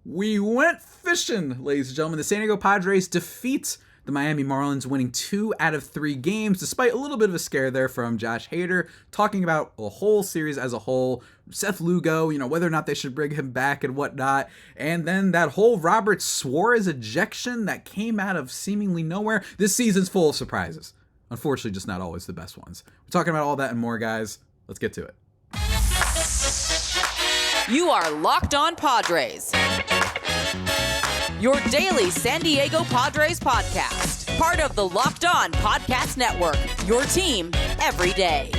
We went fishing, ladies and gentlemen. The San Diego Padres defeat the Miami Marlins, winning 2 out of 3 games, despite a little bit of a scare there from Josh Hader, talking about the whole series as a whole, Seth Lugo, whether or not they should bring him back and whatnot, and then that whole Robert Suarez ejection that came out of seemingly nowhere. This season's full of surprises. Unfortunately, just not always the best ones. We're talking about all that and more, guys. Let's get to it. You are Locked On Padres, your daily San Diego Padres podcast. Part of the Locked On Podcast Network, your team every day.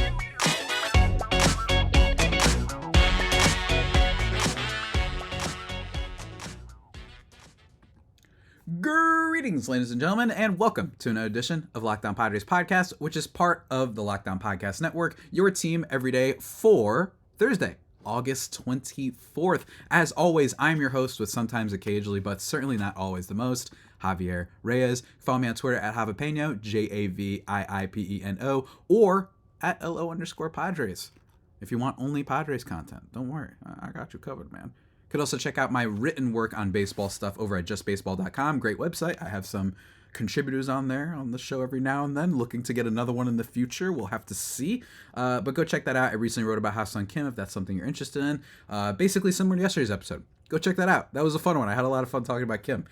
Greetings, ladies and gentlemen, and welcome to another edition of Locked On Padres podcast, which is part of the Locked On Podcast Network, your team every day for Thursday, August 24th. As always, I'm your host with sometimes occasionally, but certainly not always the most, Javier Reyes. Follow me on Twitter at Javipeno, Javiipeno, or at LO_Padres. If you want only Padres content, don't worry. I got you covered, man. Could also check out my written work on baseball stuff over at justbaseball.com. Great website. I have some contributors on there on the show every now and then. Looking to get another one in the future. We'll have to see. But go check that out. I recently wrote about Ha-Seong Kim if that's something you're interested in. Basically similar to yesterday's episode. Go check that out. That was a fun one. I had a lot of fun talking about Kim.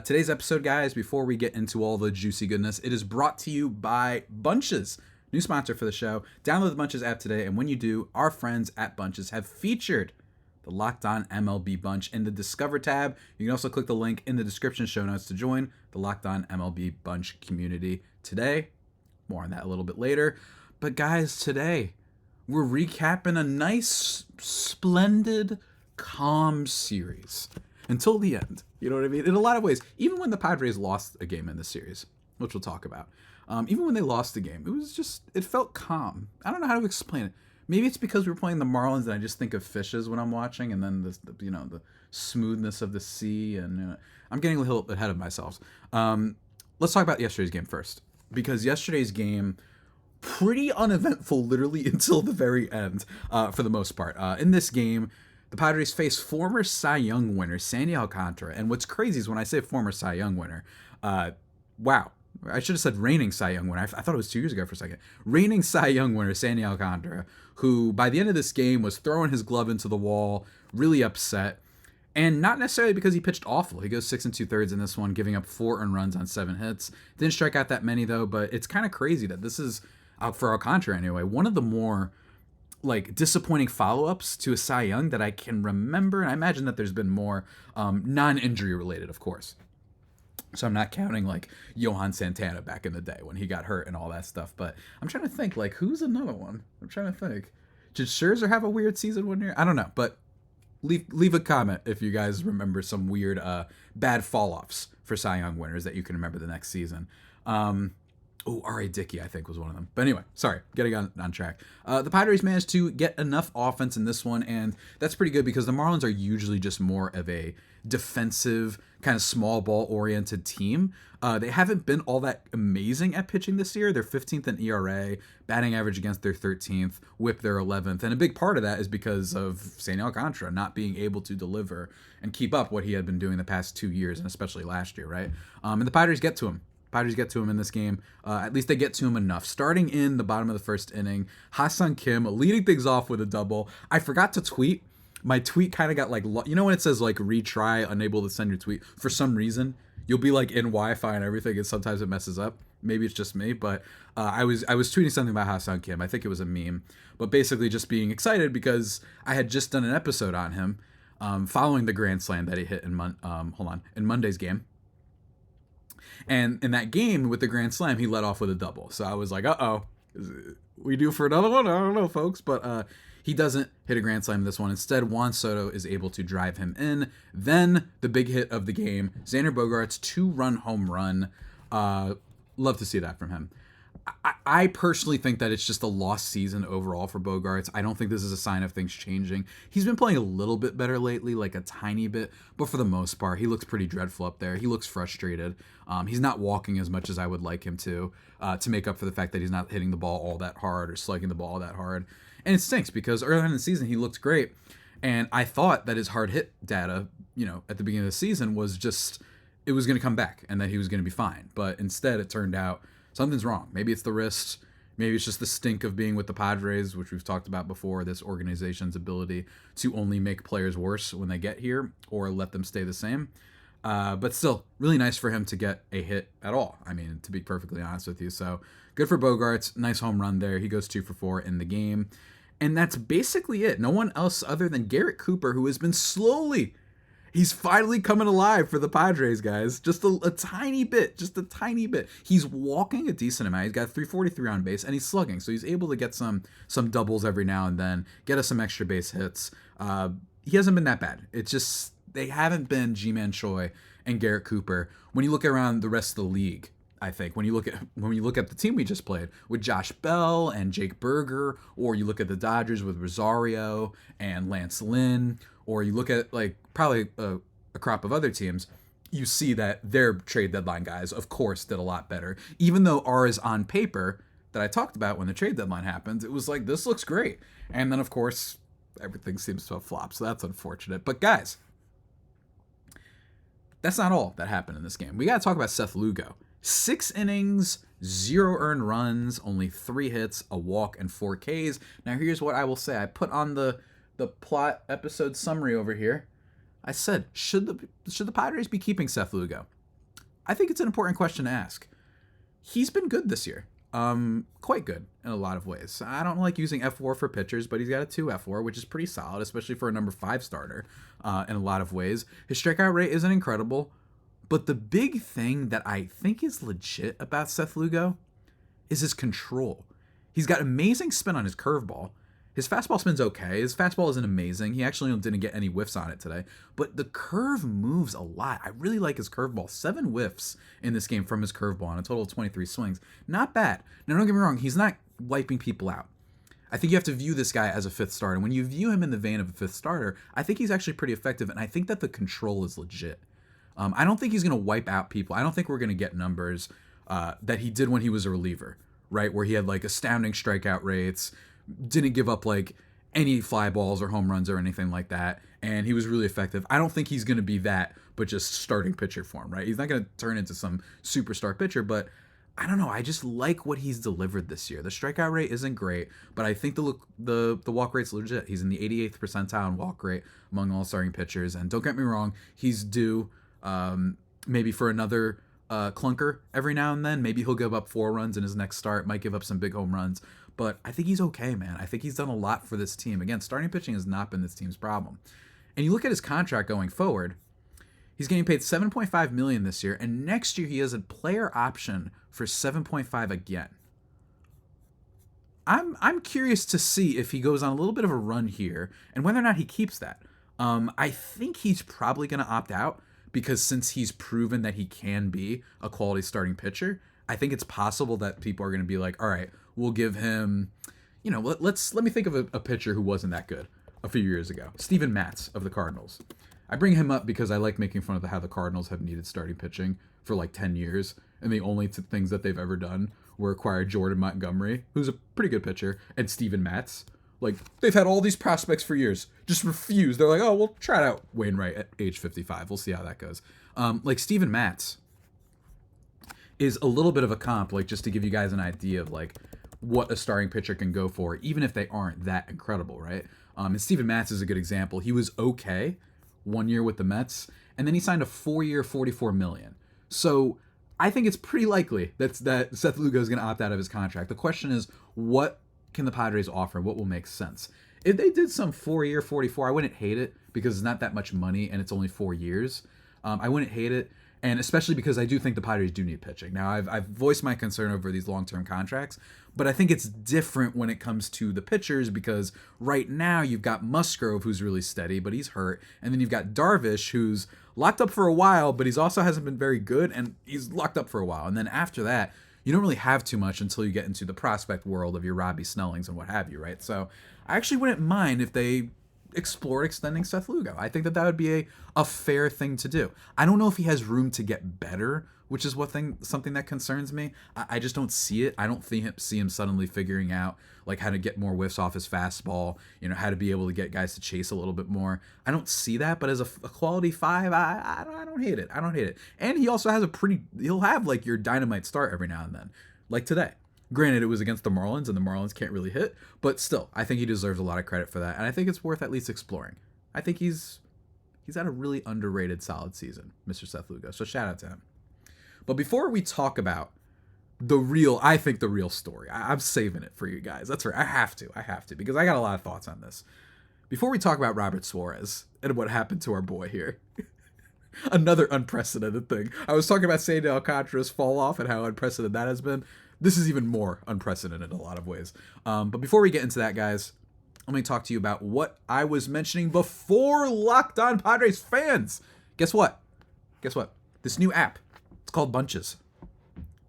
Today's episode, guys, before we get into all the juicy goodness, it is brought to you by Bunches. New sponsor for the show. Download the Bunches app today. And when you do, our friends at Bunches have featured the Locked On MLB Bunch in the Discover tab. You can also click the link in the description show notes to join the Locked On MLB Bunch community today. More on that a little bit later. But guys, today we're recapping a nice, splendid, calm series until the end. You know what I mean? In a lot of ways, even when the Padres lost a game in this series, which we'll talk about, even when they lost the game, it felt calm. I don't know how to explain it. Maybe it's because we're playing the Marlins and I just think of fishes when I'm watching, and then the smoothness of the sea, and I'm getting a little ahead of myself. Let's talk about yesterday's game first, because yesterday's game pretty uneventful, literally until the very end, for the most part. In this game, the Padres face former Cy Young winner Sandy Alcantara, and what's crazy is when I say former Cy Young winner, wow. I should have said reigning Cy Young winner. I thought it was 2 years ago for a second. Reigning Cy Young winner, Sandy Alcantara, who by the end of this game was throwing his glove into the wall, really upset. And not necessarily because he pitched awful. He goes 6 2/3 in this one, giving up 4 earned runs on 7 hits. Didn't strike out that many, though, but it's kind of crazy that this is, for Alcantara anyway, one of the more disappointing follow-ups to a Cy Young that I can remember. And I imagine that there's been more non-injury related, of course. So I'm not counting Johan Santana back in the day when he got hurt and all that stuff. But I'm trying to think, who's another one? I'm trying to think. Did Scherzer have a weird season one year? I don't know. But leave a comment if you guys remember some weird bad fall-offs for Cy Young winners that you can remember the next season. R.A. Dickey, I think, was one of them. But anyway, sorry, getting on track. The Padres managed to get enough offense in this one, and that's pretty good because the Marlins are usually just more of a defensive, kind of small ball-oriented team. They haven't been all that amazing at pitching this year. They're 15th in ERA, batting average against their 13th, whip their 11th, and a big part of that is because of Sandy Alcantara not being able to deliver and keep up what he had been doing the past 2 years, and especially last year, right? And the Padres get to him. Padres get to him in this game. At least they get to him enough. Starting in the bottom of the first inning, Ha-Seong Kim leading things off with a double. I forgot to tweet. My tweet kind of got when it says retry, unable to send your tweet. For some reason, you'll be in Wi-Fi and everything, and sometimes it messes up. Maybe it's just me, but I was tweeting something about Ha-Seong Kim. I think it was a meme, but basically just being excited because I had just done an episode on him, following the grand slam that he hit in Monday's game. And in that game with the grand slam, he led off with a double. So I was like, uh-oh, we due for another one? I don't know, folks. But he doesn't hit a grand slam in this one. Instead, Juan Soto is able to drive him in. Then the big hit of the game, Xander Bogaerts' 2-run home run. Love to see that from him. I personally think that it's just a lost season overall for Bogaerts. I don't think this is a sign of things changing. He's been playing a little bit better lately, a tiny bit, but for the most part, he looks pretty dreadful up there. He looks frustrated. He's not walking as much as I would like him to make up for the fact that he's not hitting the ball all that hard or slugging the ball all that hard. And it stinks because earlier in the season, he looked great. And I thought that his hard hit data, at the beginning of the season was just, it was going to come back and that he was going to be fine. But instead, it turned out something's wrong. Maybe it's the wrist. Maybe it's just the stink of being with the Padres, which we've talked about before, this organization's ability to only make players worse when they get here or let them stay the same. But still, really nice for him to get a hit at all. I mean, to be perfectly honest with you. So good for Bogaerts. Nice home run there. He goes 2 for 4 in the game. And that's basically it. No one else other than Garrett Cooper, who has been he's finally coming alive for the Padres, guys. Just a tiny bit. He's walking a decent amount. He's got 343 on base, and he's slugging. So he's able to get some doubles every now and then, get us some extra base hits. He hasn't been that bad. It's just they haven't been Ji-Man Choi and Garrett Cooper. When you look around the rest of the league, I think when you look at the team we just played with Josh Bell and Jake Berger, or you look at the Dodgers with Rosario and Lance Lynn, or you look at probably a crop of other teams, you see that their trade deadline guys, of course, did a lot better. Even though ours on paper that I talked about when the trade deadline happened, it was like, this looks great. And then, of course, everything seems to have flopped, so that's unfortunate. But guys, that's not all that happened in this game. We got to talk about Seth Lugo. 6 innings, 0 earned runs, only 3 hits, a walk, and 4 Ks. Now, here's what I will say. I put on the plot episode summary over here. I said, should the Padres be keeping Seth Lugo? I think it's an important question to ask. He's been good this year. Quite good in a lot of ways. I don't like using F4 for pitchers, but he's got a 2 F4, which is pretty solid, especially for a number 5 starter in a lot of ways. His strikeout rate isn't incredible. But the big thing that I think is legit about Seth Lugo is his control. He's got amazing spin on his curveball. His fastball spin's okay. His fastball isn't amazing. He actually didn't get any whiffs on it today. But the curve moves a lot. I really like his curveball. 7 whiffs in this game from his curveball on a total of 23 swings. Not bad. Now, don't get me wrong. He's not wiping people out. I think you have to view this guy as a 5th starter. When you view him in the vein of a 5th starter, I think he's actually pretty effective. And I think that the control is legit. I don't think he's going to wipe out people. I don't think we're going to get numbers that he did when he was a reliever, right? Where he had astounding strikeout rates, didn't give up any fly balls or home runs or anything like that, and he was really effective. I don't think he's going to be that, but just starting pitcher for him, right? He's not going to turn into some superstar pitcher, but I don't know. I just like what he's delivered this year. The strikeout rate isn't great, but I think the walk rate's legit. He's in the 88th percentile in walk rate among all starting pitchers, and don't get me wrong, he's due maybe for another clunker every now and then. Maybe he'll give up 4 runs in his next start, might give up some big home runs, but I think he's okay, man. I think he's done a lot for this team. Again, starting pitching has not been this team's problem. And you look at his contract going forward, he's getting paid $7.5 million this year, and next year he has a player option for $7.5 again. I'm curious to see if he goes on a little bit of a run here and whether or not he keeps that. I think he's probably going to opt out, because since he's proven that he can be a quality starting pitcher, I think it's possible that people are going to be like, all right, we'll give him, let me think of a pitcher who wasn't that good a few years ago. Steven Matz of the Cardinals. I bring him up because I like making fun of how the Cardinals have needed starting pitching for 10 years, and the only things that they've ever done were acquire Jordan Montgomery, who's a pretty good pitcher, and Steven Matz. They've had all these prospects for years, just refuse. They're like, oh, we'll try it out Wainwright at age 55. We'll see how that goes. Steven Matz is a little bit of a comp, just to give you guys an idea of what a starting pitcher can go for, even if they aren't that incredible, right? And Steven Matz is a good example. He was okay 1 year with the Mets, and then he signed a 4-year, $44 million. So I think it's pretty likely that Seth Lugo is going to opt out of his contract. The question is, what can the Padres offer? What will make sense? If they did some 4-year, 44, I wouldn't hate it, because it's not that much money and it's only 4 years. I wouldn't hate it, and especially because I do think the Padres do need pitching. Now, I've voiced my concern over these long-term contracts, but I think it's different when it comes to the pitchers, because right now you've got Musgrove, who's really steady, but he's hurt, and then you've got Darvish, who's locked up for a while, but he's also hasn't been very good, and he's locked up for a while. And then after that, you don't really have too much until you get into the prospect world of your Robbie Snellings and what have you, right? So I actually wouldn't mind if they explore extending Seth Lugo. I think that would be a fair thing to do. I don't know if he has room to get better, which is something that concerns me. I just don't see it. I don't see him suddenly figuring out like how to get more whiffs off his fastball, how to be able to get guys to chase a little bit more. I don't see that, but as a quality 5, I don't hate it. I don't hate it. And he also has he'll have like your dynamite start every now and then, like today. Granted, it was against the Marlins, and the Marlins can't really hit, but still, I think he deserves a lot of credit for that, and I think it's worth at least exploring. I think he's had a really underrated, solid season, Mr. Seth Lugo, so shout out to him. But before we talk about the real story, I'm saving it for you guys. That's right, I have to, because I got a lot of thoughts on this. Before we talk about Robert Suarez and what happened to our boy here, another unprecedented thing. I was talking about Sandy Alcantara's fall off and how unprecedented that has been. This is even more unprecedented in a lot of ways. But before we get into that, guys, let me talk to you about what I was mentioning before. Locked On Padres fans. Guess what? This new app. It's called Bunches.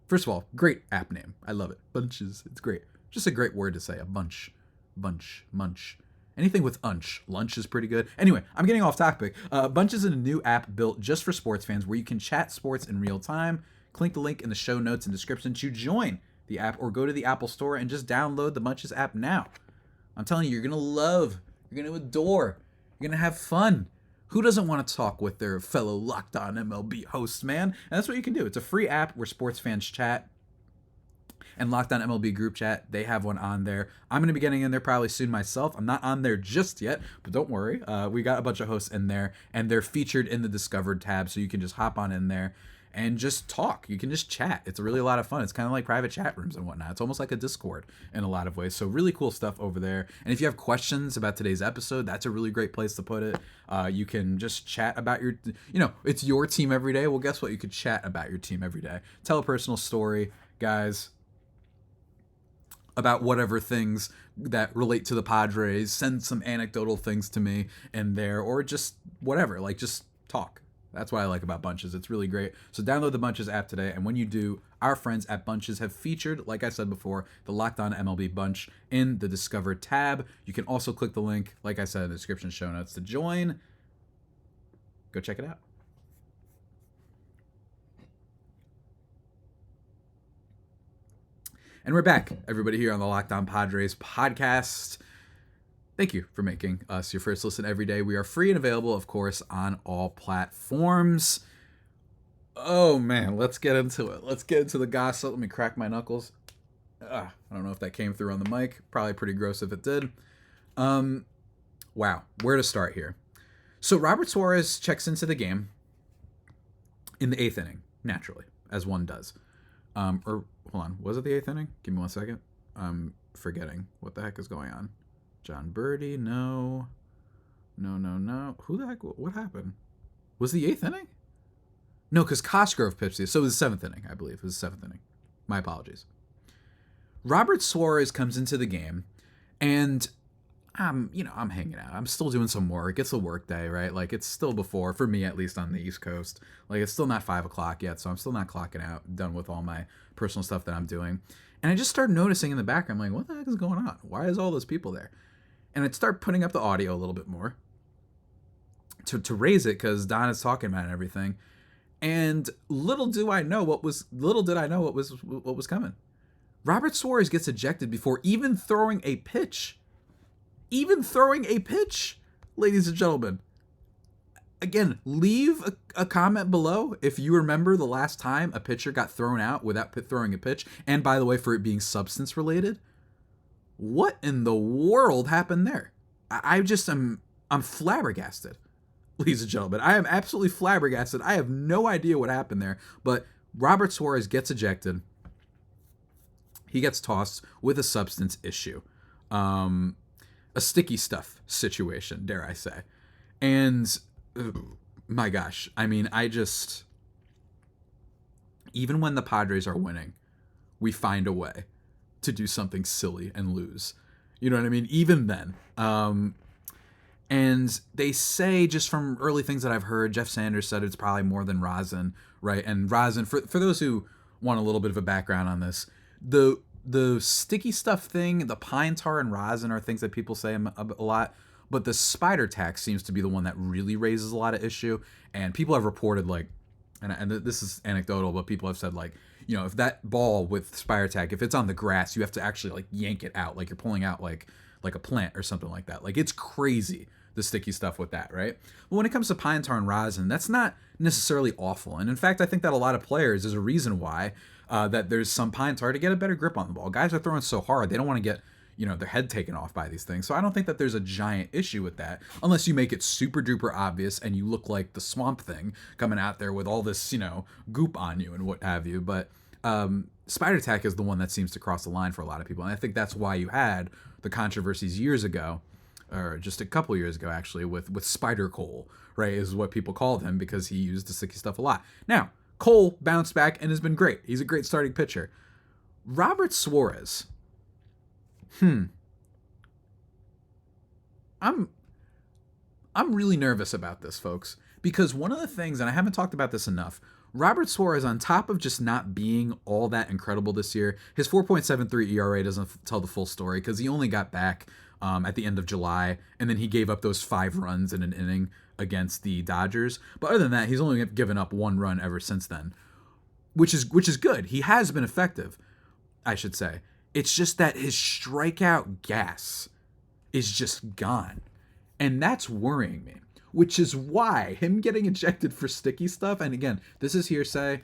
First of all, great app name. I love it. Bunches. It's great. Just a great word to say. A bunch. Munch. Anything with unch. Lunch is pretty good. Anyway, I'm getting off topic. Bunches is a new app built just for sports fans where you can chat sports in real time. Click the link in the show notes and description to join the app, or go to the Apple Store and just download the Bunches app now. I'm telling you, you're going to love, you're going to adore, you're going to have fun. Who doesn't want to talk with their fellow Locked On MLB hosts, man? And that's what you can do. It's a free app where sports fans chat. And Locked On MLB group chat, they have one on there. I'm going to be getting in there probably soon myself. I'm not on there just yet, but don't worry. We got a bunch of hosts in there, and they're featured in the Discovered tab, so you can just hop on in there and just talk. You can just chat. It's really a lot of fun. It's kind of like private chat rooms and whatnot. It's almost like a Discord in a lot of ways. So really cool stuff over there. And if you have questions about today's episode, that's a really great place to put it. You can just chat about it's your team every day. Well, guess what? You could chat about your team every day. Tell a personal story, guys, about whatever things that relate to the Padres. Send some anecdotal things to me in there, or just whatever. Like, just talk. That's what I like about Bunches. It's really great. So download the Bunches app today, and when you do, our friends at Bunches have featured, like I said before, the Locked On MLB Bunch in the Discover tab. You can also click the link, like I said, in the description show notes to join. Go check it out. And we're back, everybody, here on the Locked On Padres podcast. Thank you for making us your first listen every day. We are free and available, of course, on all platforms. Oh, man, let's get into it. Let's get into the gossip. Let me crack my knuckles. I don't know if that came through on the mic. Probably pretty gross if it did. Wow, where to start here? So Robert Suarez checks into the game in the 8th inning, naturally, as one does. Hold on, was it the 8th inning? Give me 1 second. I'm forgetting what the heck is going on. John Birdie, no. Who the heck? What happened? Was the 8th inning? No, because Cosgrove pitched it. So it was the 7th inning, I believe. It was the 7th inning. My apologies. Robert Suarez comes into the game, and I'm hanging out. I'm still doing some work. It's a work day, right? Like, it's still before, for me at least, on the East Coast. Like, it's still not 5 o'clock yet, so I'm still not clocking out, done with all my personal stuff that I'm doing. And I just started noticing in the background, like, what the heck is going on? Why is all those people there? And I'd start putting up the audio a little bit more to raise it, because Don is talking about it and everything. And little did I know what was coming. Robert Suarez gets ejected before even throwing a pitch. Ladies and gentlemen. Again, leave a comment below if you remember the last time a pitcher got thrown out without throwing a pitch. And by the way, for it being substance related. What in the world happened there? I'm flabbergasted, ladies and gentlemen. I am absolutely flabbergasted. I have no idea what happened there, but Robert Suarez gets ejected. He gets tossed with a substance issue, a sticky stuff situation, dare I say. And my gosh, I mean, even when the Padres are winning, we find a way to do something silly and lose. You know what I mean? Even then. And they say, just from early things that I've heard, Jeff Sanders said it's probably more than rosin, right? And rosin, for those who want a little bit of a background on this, the sticky stuff thing, the pine tar and rosin are things that people say a lot. But the spider tack seems to be the one that really raises a lot of issue. And people have reported, like, and this is anecdotal, but people have said, like, you know, if that ball with spider tack, if it's on the grass, you have to actually, like, yank it out. Like you're pulling out, like a plant or something like that. Like, it's crazy, the sticky stuff with that, right? But when it comes to pine tar and rosin, that's not necessarily awful. And in fact, I think that a lot of players, there's a reason why that there's some pine tar to get a better grip on the ball. Guys are throwing so hard, they don't want to get, you know, their head taken off by these things. So I don't think that there's a giant issue with that, unless you make it super duper obvious and you look like the Swamp Thing coming out there with all this, you know, goop on you and what have you. But spider tack is the one that seems to cross the line for a lot of people. And I think that's why you had the controversies years ago, or just a couple years ago actually, with Spider Cole, right, is what people called him, because he used the sticky stuff a lot. Now, Cole bounced back and has been great. He's a great starting pitcher. Robert Suarez. I'm really nervous about this, folks, because one of the things, and I haven't talked about this enough, Robert Suarez, on top of just not being all that incredible this year, his 4.73 ERA doesn't tell the full story, because he only got back at the end of July, and then he gave up those 5 runs in an inning against the Dodgers. But other than that, he's only given up 1 run ever since then, which is good. He has been effective, I should say. It's just that his strikeout gas is just gone, and that's worrying me. Which is why him getting ejected for sticky stuff, and again, this is hearsay.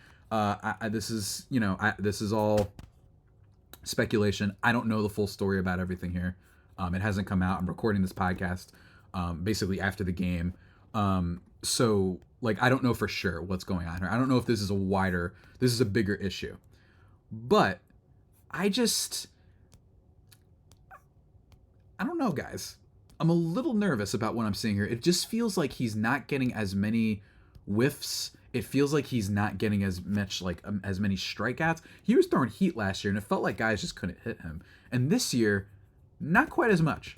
This is all speculation. I don't know the full story about everything here. It hasn't come out. I'm recording this podcast basically after the game. So, like, I don't know for sure what's going on here. I don't know if this is a bigger issue. But I don't know, guys. I'm a little nervous about what I'm seeing here. It just feels like he's not getting as many whiffs. It feels like he's not getting as much, like, as many strikeouts. He was throwing heat last year, and it felt like guys just couldn't hit him. And this year, not quite as much.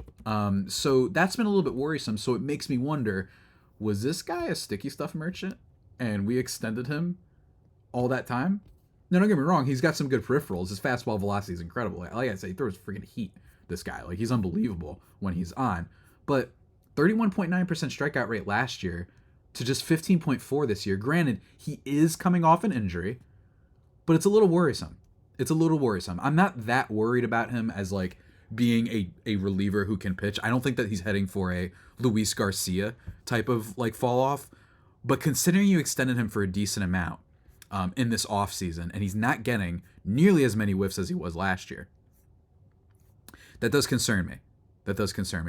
So that's been a little bit worrisome. So it makes me wonder, was this guy a sticky stuff merchant, and we extended him all that time? Now, don't get me wrong. He's got some good peripherals. His fastball velocity is incredible. Like I said, he throws freaking heat. This guy, like, he's unbelievable when he's on. But 31.9% strikeout rate last year to just 15.4 this year. Granted, he is coming off an injury, but it's a little worrisome. I'm not that worried about him as, like, being a reliever who can pitch. I don't think that he's heading for a Luis Garcia type of, like, fall off. But considering you extended him for a decent amount in this offseason, and he's not getting nearly as many whiffs as he was last year, that does concern me.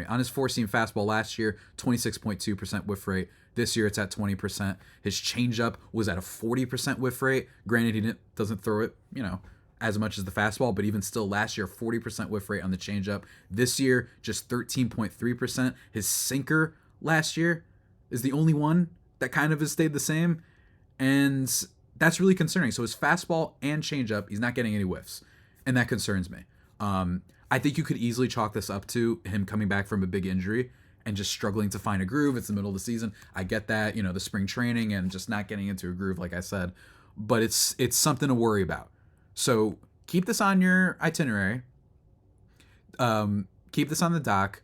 On his four-seam fastball last year, 26.2% whiff rate. This year, it's at 20%. His changeup was at a 40% whiff rate. Granted, he doesn't throw it, you know, as much as the fastball, but even still, last year, 40% whiff rate on the changeup. This year, just 13.3%. His sinker last year is the only one that kind of has stayed the same, and that's really concerning. So his fastball and changeup, he's not getting any whiffs, and that concerns me. I think you could easily chalk this up to him coming back from a big injury and just struggling to find a groove. It's the middle of the season. I get that, you know, the spring training and just not getting into a groove, like I said. But it's something to worry about. So keep this on your itinerary. Keep this on the dock.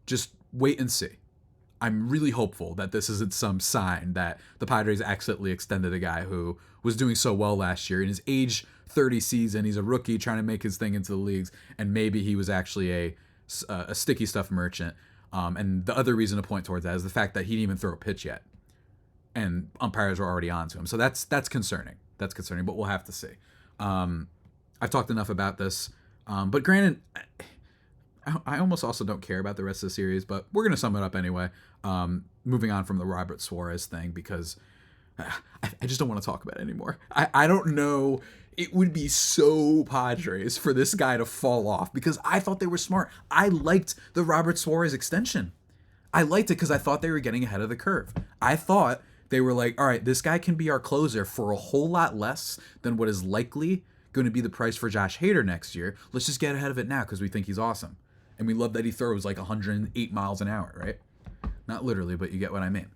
Just wait and see. I'm really hopeful that this isn't some sign that the Padres accidentally extended a guy who was doing so well last year in his age 30 season. He's a rookie trying to make his thing into the leagues, and maybe he was actually a sticky stuff merchant. And the other reason to point towards that is the fact that he didn't even throw a pitch yet, and umpires were already on to him. So that's concerning. That's concerning, but we'll have to see. I've talked enough about this, but granted, I almost also don't care about the rest of the series, but we're going to sum it up anyway. Moving on from the Robert Suarez thing, because I just don't want to talk about it anymore. I don't know. It would be so Padres for this guy to fall off, because I thought they were smart. I liked the Robert Suarez extension. I liked it because I thought they were getting ahead of the curve. I thought they were like, all right, this guy can be our closer for a whole lot less than what is likely going to be the price for Josh Hader next year. Let's just get ahead of it now because we think he's awesome. And we love that he throws like 108 miles an hour, right? Not literally, but you get what I mean.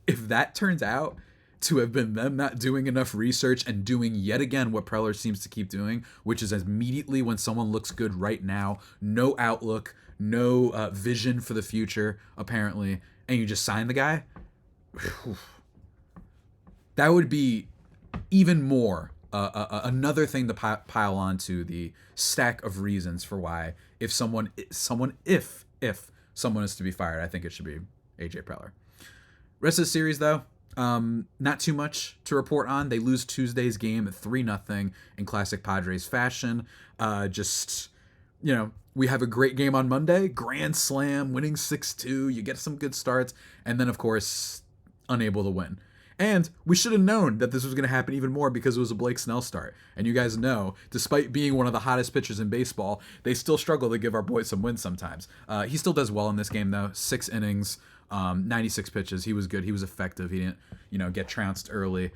If that turns out to have been them not doing enough research and doing yet again what Preller seems to keep doing, which is immediately when someone looks good right now, no outlook, no vision for the future, apparently, and you just sign the guy. That would be even more another thing to pile on to the stack of reasons for why if someone is to be fired, I think it should be AJ Preller. Rest of the series, though, not too much to report on. They lose Tuesday's game 3-0 in classic Padres fashion. We have a great game on Monday, grand slam, winning 6-2. You get some good starts, and then, of course, unable to win. And we should have known that this was going to happen even more because it was a Blake Snell start. And you guys know, despite being one of the hottest pitchers in baseball, they still struggle to give our boys some wins sometimes. He still does well in this game, though. 6 innings, 96 pitches. He was good. He was effective. He didn't, get trounced early.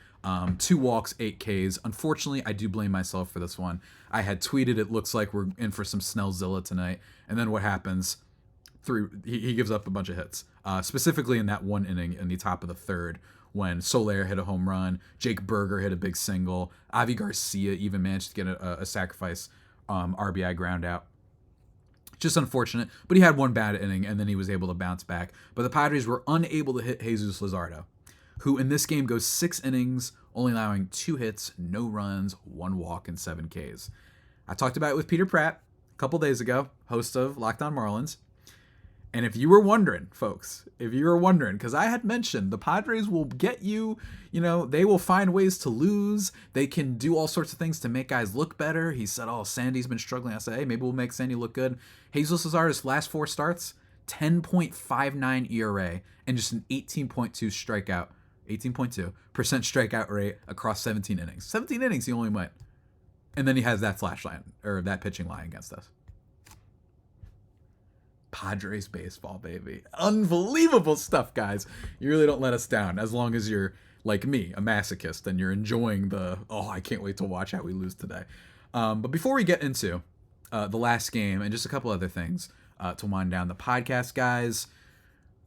2 walks, 8 Ks. Unfortunately, I do blame myself for this one. I had tweeted, it looks like we're in for some Snellzilla tonight. And then what happens? He gives up a bunch of hits. Specifically in that one inning in the top of the third, when Soler hit a home run, Jake Berger hit a big single, Avi Garcia even managed to get a sacrifice RBI ground out. Just unfortunate, but he had one bad inning, and then he was able to bounce back. But the Padres were unable to hit Jesus Luzardo, who in this game goes 6 innings, only allowing 2 hits, no runs, 1 walk, and 7 Ks. I talked about it with Peter Pratt a couple days ago, host of Locked On Marlins. And if you were wondering, folks, because I had mentioned the Padres will get you, they will find ways to lose. They can do all sorts of things to make guys look better. He said, Sandy's been struggling. I said, hey, maybe we'll make Sandy look good. Jesus Luzardo's last 4 starts, 10.59 ERA and just an 18.2% strikeout rate across 17 innings. 17 innings he only went. And then he has that flash line, or that pitching line against us. Padres baseball, baby. Unbelievable stuff, guys. You really don't let us down as long as you're, like me, a masochist, and you're enjoying I can't wait to watch how we lose today. But before we get into the last game and just a couple other things to wind down the podcast, guys,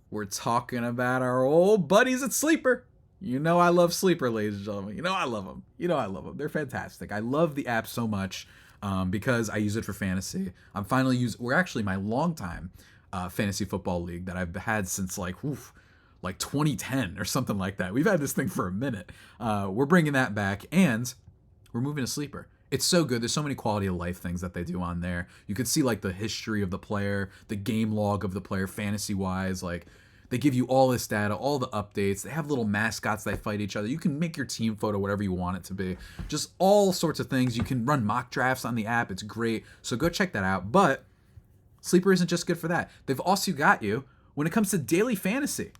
we're talking about our old buddies at Sleeper. I love Sleeper, ladies and gentlemen. I love them. They're fantastic. I love the app so much. Because I use it for fantasy. We're actually my longtime fantasy football league that I've had since like 2010 or something like that. We've had this thing for a minute. We're bringing that back, and we're moving to Sleeper. It's so good. There's so many quality of life things that they do on there. You could see like the history of the player, the game log of the player, fantasy wise. Like they give you all this data, all the updates. They have little mascots that fight each other. You can make your team photo whatever you want it to be. Just all sorts of things. You can run mock drafts on the app. It's great. So go check that out. But Sleeper isn't just good for that. They've also got you when it comes to daily fantasy.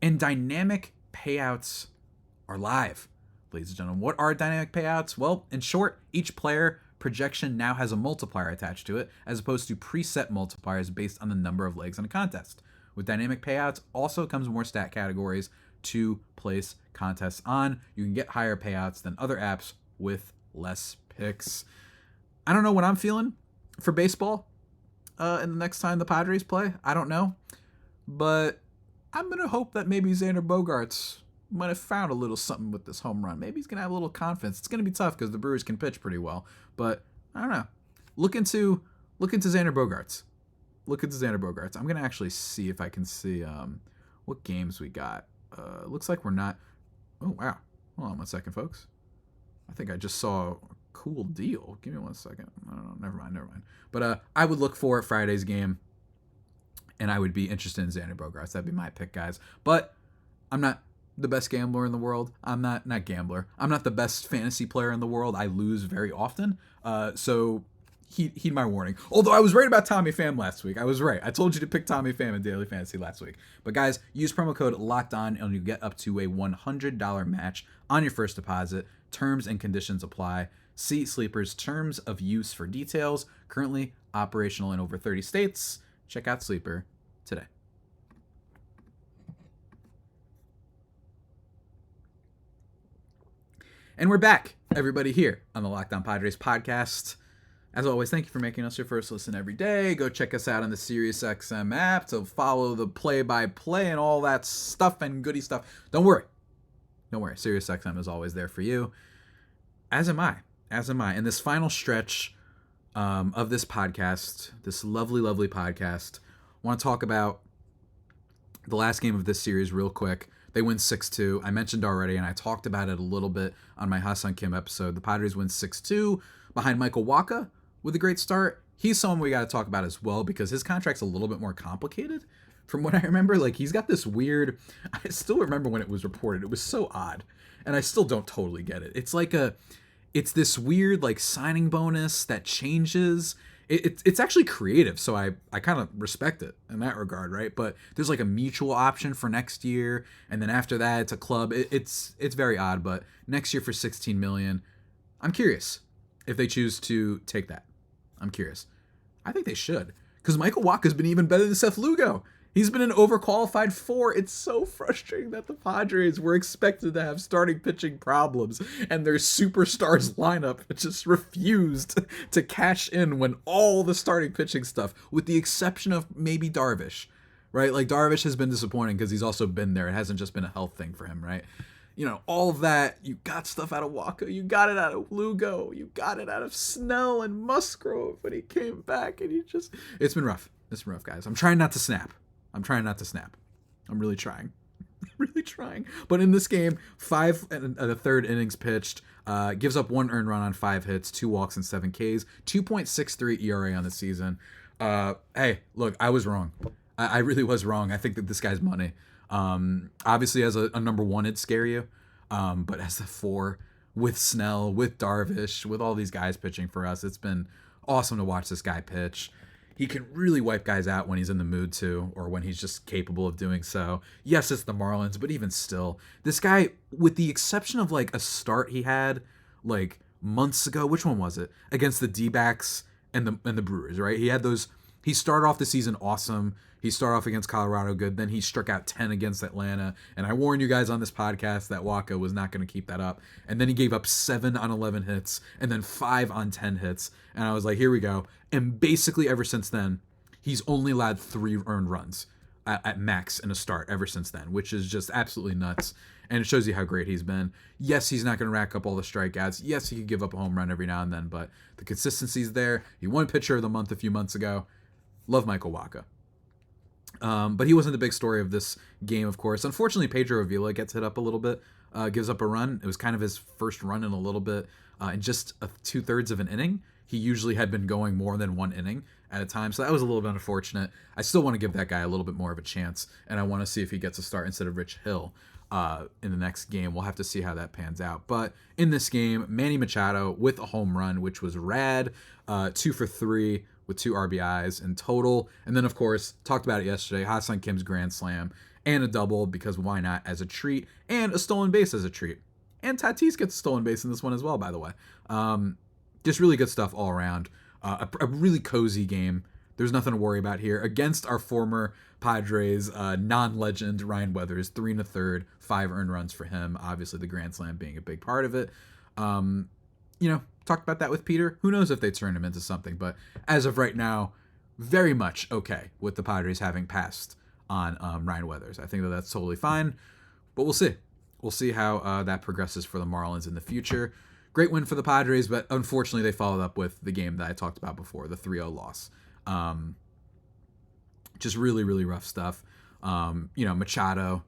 And dynamic payouts are live. Ladies and gentlemen, what are dynamic payouts? Well, in short, each player projection now has a multiplier attached to it, as opposed to preset multipliers based on the number of legs in a contest. With dynamic payouts also comes more stat categories to place contests on. You can get higher payouts than other apps with less picks. I don't know what I'm feeling for baseball in the next time the Padres play. I don't know. But I'm going to hope that maybe Xander Bogaerts might have found a little something with this home run. Maybe he's going to have a little confidence. It's going to be tough because the Brewers can pitch pretty well. But I don't know. Look into Xander Bogaerts. I'm going to actually see if I can see what games we got. Looks like we're not... Oh, wow. Hold on 1 second, folks. I think I just saw a cool deal. Give me 1 second. I don't know. Never mind. But I would look for Friday's game, and I would be interested in Xander Bogaerts. That'd be my pick, guys. But I'm not the best gambler in the world. I'm not the best fantasy player in the world. I lose very often. So... Heed my warning. Although I was right about Tommy Pham last week. I was right. I told you to pick Tommy Pham in Daily Fantasy last week. But guys, use promo code LOCKEDON and you get up to a $100 match on your first deposit. Terms and conditions apply. See Sleeper's terms of use for details. Currently operational in over 30 states. Check out Sleeper today. And we're back, everybody, here on the Locked On Padres podcast. As always, thank you for making us your first listen every day. Go check us out on the SiriusXM app to follow the play-by-play and all that stuff and goody stuff. Don't worry. Don't worry. SiriusXM is always there for you. As am I. As am I. In this final stretch of this podcast, this lovely, lovely podcast, I want to talk about the last game of this series real quick. They win 6-2. I mentioned already, and I talked about it a little bit on my Ha-Seong Kim episode. The Padres win 6-2 behind Michael Wacha with a great start. He's someone we got to talk about as well because his contract's a little bit more complicated. From what I remember, like he's got this weird, I still remember when it was reported. It was so odd, and I still don't totally get it. It's this weird like signing bonus that changes. It's actually creative, so I kind of respect it in that regard, right? But there's like a mutual option for next year, and then after that it's a club. It's very odd, but next year for $16 million, I'm curious if they choose to take that. I'm curious. I think they should, because Michael Wacha's been even better than Seth Lugo. He's been an overqualified 4. It's so frustrating that the Padres were expected to have starting pitching problems and their superstars lineup just refused to cash in when all the starting pitching stuff, with the exception of maybe Darvish, right? Like Darvish has been disappointing because he's also been there. It hasn't just been a health thing for him, right? You know, all of that, you got stuff out of Wacha, you got it out of Lugo, you got it out of Snell and Musgrove when he came back, and it's been rough. It's been rough, guys. I'm trying not to snap. I'm really trying. Really trying. But in this game, 5 and the third innings pitched, gives up 1 earned run on 5 hits, 2 walks, and 7 Ks, 2.63 ERA on the season. Hey, look, I was wrong. I really was wrong. I think that this guy's money. Obviously, as a number 1, it'd scare you. But as a 4, with Snell, with Darvish, with all these guys pitching for us, it's been awesome to watch this guy pitch. He can really wipe guys out when he's in the mood to, or when he's just capable of doing so. Yes, it's the Marlins, but even still, this guy, with the exception of like a start he had like months ago, which one was it? Against the D-backs and the Brewers, right? He started off the season awesome. He started off against Colorado good. Then he struck out 10 against Atlanta. And I warned you guys on this podcast that Wacha was not going to keep that up. And then he gave up 7 on 11 hits and then 5 on 10 hits. And I was like, here we go. And basically ever since then, he's only allowed 3 earned runs at max in a start ever since then, which is just absolutely nuts. And it shows you how great he's been. Yes, he's not going to rack up all the strikeouts. Yes, he could give up a home run every now and then, but the consistency's there. He won Pitcher of the Month a few months ago. Love Michael Wacha. But he wasn't the big story of this game, of course. Unfortunately, Pedro Avila gets hit up a little bit, gives up a run. It was kind of his first run in a little bit, in just 2/3 of an inning. He usually had been going more than 1 inning at a time, so that was a little bit unfortunate. I still want to give that guy a little bit more of a chance, and I want to see if he gets a start instead of Rich Hill in the next game. We'll have to see how that pans out. But in this game, Manny Machado with a home run, which was rad, 2 for 3 with 2 RBIs in total. And then, of course, talked about it yesterday, Ha-Seong Kim's grand slam and a double, because why not, as a treat, and a stolen base as a treat. And Tatis gets a stolen base in this one as well, by the way. Just really good stuff all around. A really cozy game. There's nothing to worry about here. Against our former Padres non-legend, Ryan Weathers, 3 1/3, 5 earned runs for him. Obviously, the grand slam being a big part of it. Talked about that with Peter. Who knows if they turn him into something, but as of right now, very much okay with the Padres having passed on Ryan Weathers. I think that's totally fine, but we'll see. We'll see how that progresses for the Marlins in the future. Great win for the Padres, but unfortunately they followed up with the game that I talked about before, the 3-0 loss. Just really, really rough stuff. Machado,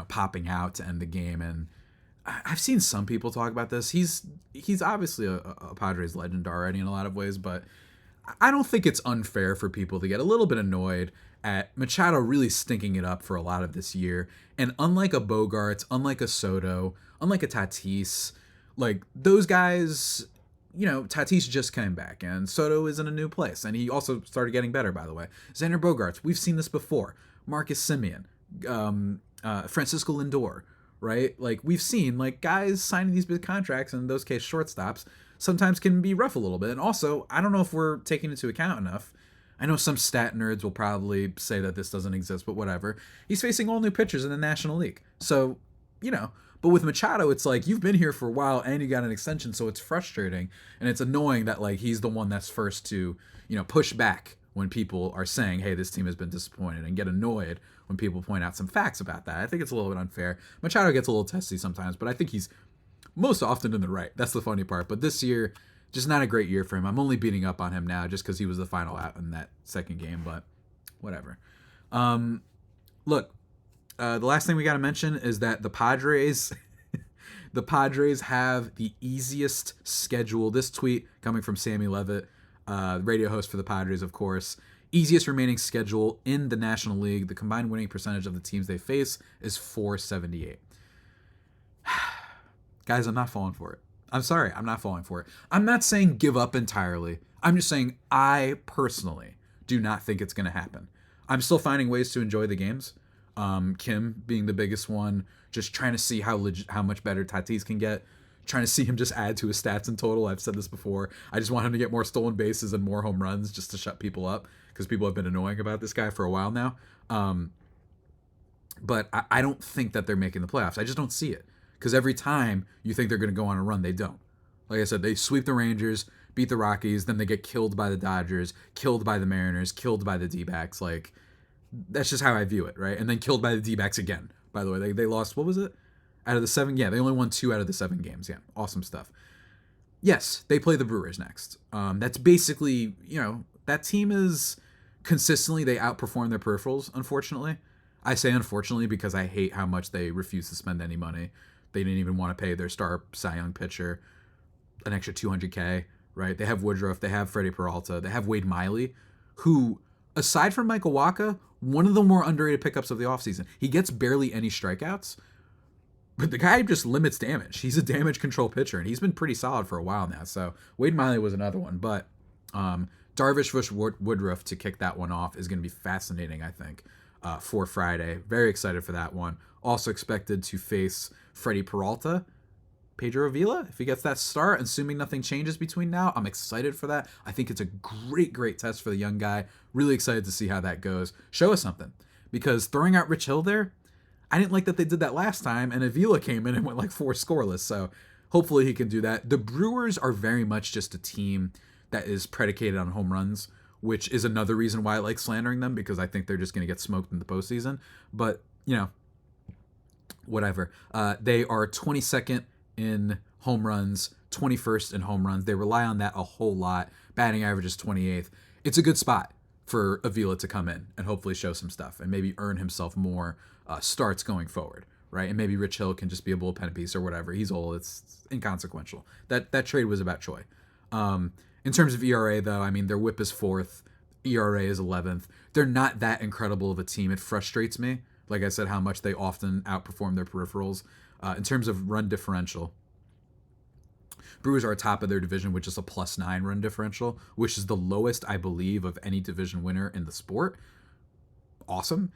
popping out to end the game, and I've seen some people talk about this. He's obviously a Padres legend already in a lot of ways, but I don't think it's unfair for people to get a little bit annoyed at Machado really stinking it up for a lot of this year. And unlike a Bogaerts, unlike a Soto, unlike a Tatis, like those guys, Tatis just came back and Soto is in a new place. And he also started getting better, by the way. Xander Bogaerts, we've seen this before. Marcus Semien, Francisco Lindor, right? Like we've seen guys signing these big contracts, and in those cases shortstops, sometimes can be rough a little bit. And also, I don't know if we're taking into account enough. I know some stat nerds will probably say that this doesn't exist, but whatever. He's facing all new pitchers in the National League. So, but with Machado, it's like you've been here for a while and you got an extension, so it's frustrating. And it's annoying that he's the one that's first to, push back when people are saying, hey, this team has been disappointed, and get annoyed when people point out some facts about that. I think it's a little bit unfair. Machado gets a little testy sometimes, but I think he's most often in the right. That's the funny part. But this year, just not a great year for him. I'm only beating up on him now just because he was the final out in that second game, but whatever. Look, the last thing we got to mention is that the Padres... The Padres have the easiest schedule. This tweet coming from Sammy Levitt, radio host for the Padres, of course. Easiest remaining schedule in the National League. The combined winning percentage of the teams they face is .478. Guys, I'm not falling for it. I'm sorry, I'm not falling for it. I'm not saying give up entirely. I'm just saying I personally do not think it's going to happen. I'm still finding ways to enjoy the games. Kim being the biggest one, just trying to see how much better Tatis can get, trying to see him just add to his stats in total. I've said this before. I just want him to get more stolen bases and more home runs just to shut people up, because people have been annoying about this guy for a while now. But I don't think that they're making the playoffs. I just don't see it, because every time you think they're going to go on a run, they don't. Like I said, they sweep the Rangers, beat the Rockies, then they get killed by the Dodgers, killed by the Mariners, killed by the D-backs. Like, that's just how I view it, right? And then killed by the D-backs again. By the way, they lost, what was it? Out of the 7? Yeah, they only won 2 out of the 7 games. Yeah, awesome stuff. Yes, they play the Brewers next. That's basically, that team is consistently, they outperform their peripherals, unfortunately. I say unfortunately because I hate how much they refuse to spend any money. They didn't even want to pay their star Cy Young pitcher an extra $200K, right? They have Woodruff, they have Freddie Peralta, they have Wade Miley, who, aside from Michael Wacha, one of the more underrated pickups of the offseason. He gets barely any strikeouts, but the guy just limits damage. He's a damage control pitcher, and he's been pretty solid for a while now. So Wade Miley was another one, but Darvish vs. Woodruff to kick that one off is going to be fascinating, I think, for Friday. Very excited for that one. Also expected to face Freddie Peralta, Pedro Avila, if he gets that start, assuming nothing changes between now. I'm excited for that. I think it's a great test for the young guy. Really excited to see how that goes. Show us something. Because throwing out Rich Hill there, I didn't like that they did that last time, and Avila came in and went like 4 scoreless. So hopefully he can do that. The Brewers are very much just a team that is predicated on home runs, which is another reason why I like slandering them, because I think they're just going to get smoked in the postseason. But, whatever. They are 22nd in home runs, 21st in home runs. They rely on that a whole lot. Batting average is 28th. It's a good spot for Avila to come in and hopefully show some stuff and maybe earn himself more starts going forward, right? And maybe Rich Hill can just be a bullpen piece or whatever. He's old. It's inconsequential. That trade was about Choi. In terms of ERA, though, I mean, their whip is 4th. ERA is 11th. They're not that incredible of a team. It frustrates me, like I said, how much they often outperform their peripherals. In terms of run differential, Brewers are top of their division with just a +9 run differential, which is the lowest, I believe, of any division winner in the sport. Awesome.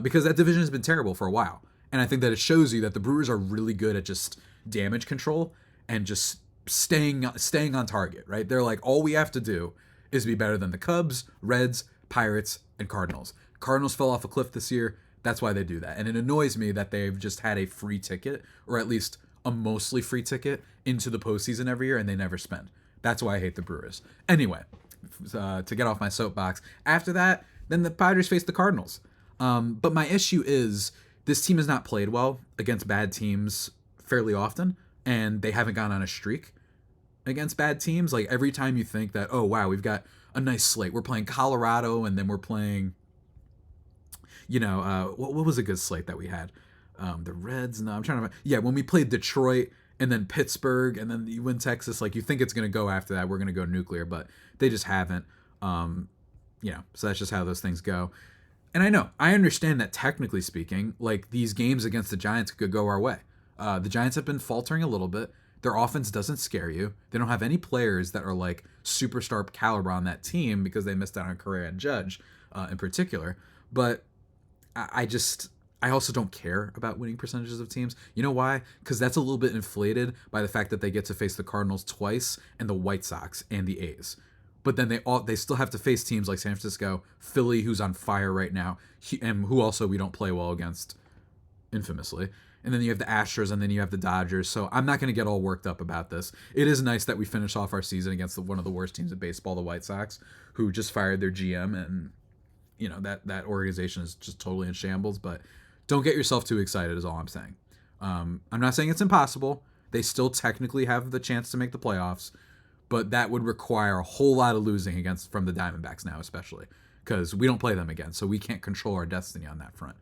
Because that division has been terrible for a while. And I think that it shows you that the Brewers are really good at just damage control and just staying on target, right? They're like, all we have to do is be better than the Cubs, Reds, Pirates, and Cardinals. Cardinals fell off a cliff this year. That's why they do that. And it annoys me that they've just had a free ticket, or at least a mostly free ticket, into the postseason every year, and they never spend. That's why I hate the Brewers. Anyway, to get off my soapbox, after that, then the Padres face the Cardinals. But my issue is this team has not played well against bad teams fairly often, and they haven't gone on a streak against bad teams. Like, every time you think that, oh, wow, we've got a nice slate. We're playing Colorado, and then we're playing... what was a good slate that we had? The Reds? No, I'm trying to... Yeah, when we played Detroit and then Pittsburgh and then you win Texas, like, you think it's going to go after that. We're going to go nuclear, but they just haven't. So that's just how those things go. And I understand that technically speaking, like, these games against the Giants could go our way. The Giants have been faltering a little bit. Their offense doesn't scare you. They don't have any players that are like superstar caliber on that team because they missed out on Correa and Judge in particular. But I also don't care about winning percentages of teams. You know why? Because that's a little bit inflated by the fact that they get to face the Cardinals twice and the White Sox and the A's. But then they still have to face teams like San Francisco, Philly, who's on fire right now, and who also we don't play well against, infamously, And then you have the Astros, and then you have the Dodgers. So I'm not going to get all worked up about this. It is nice that we finish off our season against one of the worst teams in baseball, the White Sox, who just fired their GM, and that organization is just totally in shambles. But don't get yourself too excited is all I'm saying. I'm not saying it's impossible. They still technically have the chance to make the playoffs, but that would require a whole lot of losing from the Diamondbacks now, especially because we don't play them again, so we can't control our destiny on that front.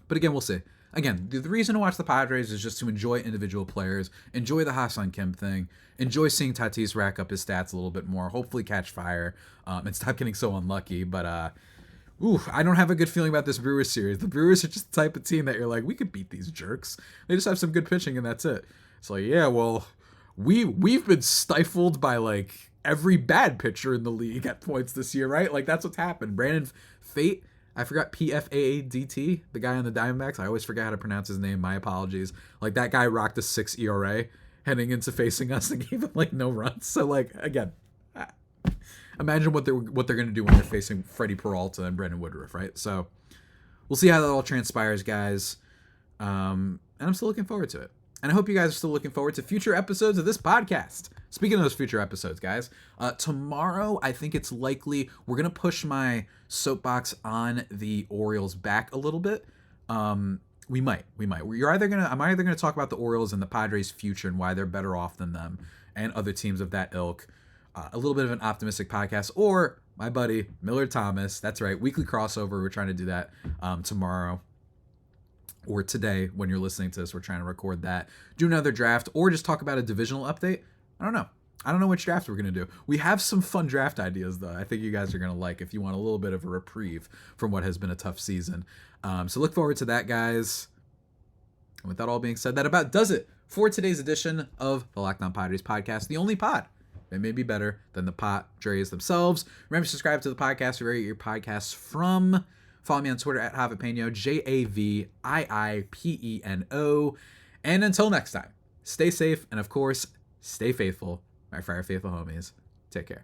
But again, we'll see. Again, the reason to watch the Padres is just to enjoy individual players, enjoy the Ha-Seong Kim thing, enjoy seeing Tatis rack up his stats a little bit more, hopefully catch fire, and stop getting so unlucky. But I don't have a good feeling about this Brewers series. The Brewers are just the type of team that you're like, we could beat these jerks. They just have some good pitching, and that's it. It's like, yeah, well, we've been stifled by like every bad pitcher in the league at points this year, right? Like that's what's happened. Brandon Fate. I forgot Pfaadt, the guy on the Diamondbacks. I always forget how to pronounce his name. My apologies. Like, that guy rocked a 6 ERA heading into facing us and gave him, like, no runs. So, like, again, imagine what they're going to do when they're facing Freddie Peralta and Brendan Woodruff, right? So, we'll see how that all transpires, guys. And I'm still looking forward to it. And I hope you guys are still looking forward to future episodes of this podcast. Speaking of those future episodes, guys, tomorrow I think it's likely we're going to push my soapbox on the Orioles back a little bit. We might. I'm either going to talk about the Orioles and the Padres' future and why they're better off than them and other teams of that ilk. A little bit of an optimistic podcast, or my buddy Millard Thomas. That's right, weekly crossover. We're trying to do that tomorrow. Or today, when you're listening to this, we're trying to record that. Do another draft, or just talk about a divisional update. I don't know which draft we're going to do. We have some fun draft ideas, though. I think you guys are going to like if you want a little bit of a reprieve from what has been a tough season. So look forward to that, guys. And with that all being said, that about does it for today's edition of the Locked On Padres podcast, the only pod that may be better than the Padres themselves. Remember to subscribe to the podcast wherever you get your podcasts from. Follow me on Twitter at Javipeno, JAVIIPENO. And until next time, stay safe and, of course, stay faithful. My fire faithful homies. Take care.